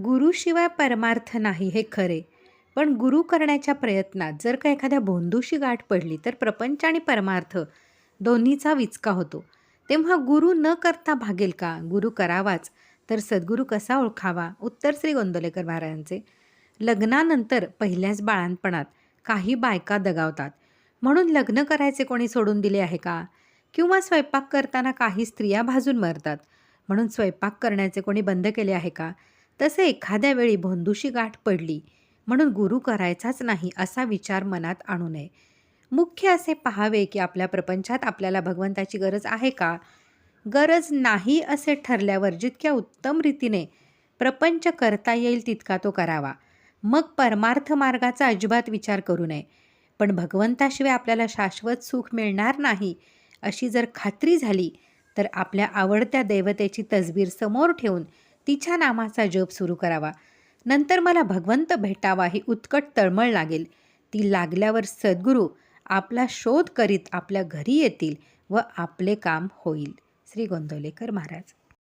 गुरुशिवाय परमार्थ नाही हे खरे, पण गुरु करण्याच्या प्रयत्नात जर का एखाद्या भोंदूशी गाठ पडली तर प्रपंच आणि परमार्थ दोन्हीचा विचका होतो. तेव्हा गुरु न करता भागेल का? गुरु करावाच, तर सद्गुरू कसा ओळखावा? उत्तर श्री गोंदवलेकर महाराजांचे. लग्नानंतर पहिल्याच बाळंतपणात काही बायका दगावतात, म्हणून लग्न करायचे कोणी सोडून दिले आहे का? किंवा स्वयंपाक करताना काही स्त्रिया भाजून मरतात, म्हणून स्वयंपाक करण्याचे कोणी बंद केले आहे का? तसे एखाद्या वेळी भोंदूशी गाठ पडली म्हणून गुरु करायचाच नाही असा विचार मनात आणू नये. मुख्य असे पाहावे की आपल्या प्रपंचात आपल्याला भगवंताची गरज आहे का? गरज नाही असे ठरल्यावर जितक्या उत्तम रीतीने प्रपंच करता येईल तितका तो करावा. मग परमार्थ मार्गाचा अजिबात विचार करू नये. पण भगवंताशिवाय आपल्याला शाश्वत सुख मिळणार नाही अशी जर खात्री झाली तर आपल्या आवडत्या दैवतेची तसबीर समोर ठेवून तिच्या नामाचा जप सुरू करावा. नंतर मला भगवंत भेटावा ही उत्कट तळमळ लागेल. ती लागल्यावर सद्गुरू आपला शोध करीत आपल्या घरी येतील व आपले काम होईल. श्री गोंदवलेकर महाराज.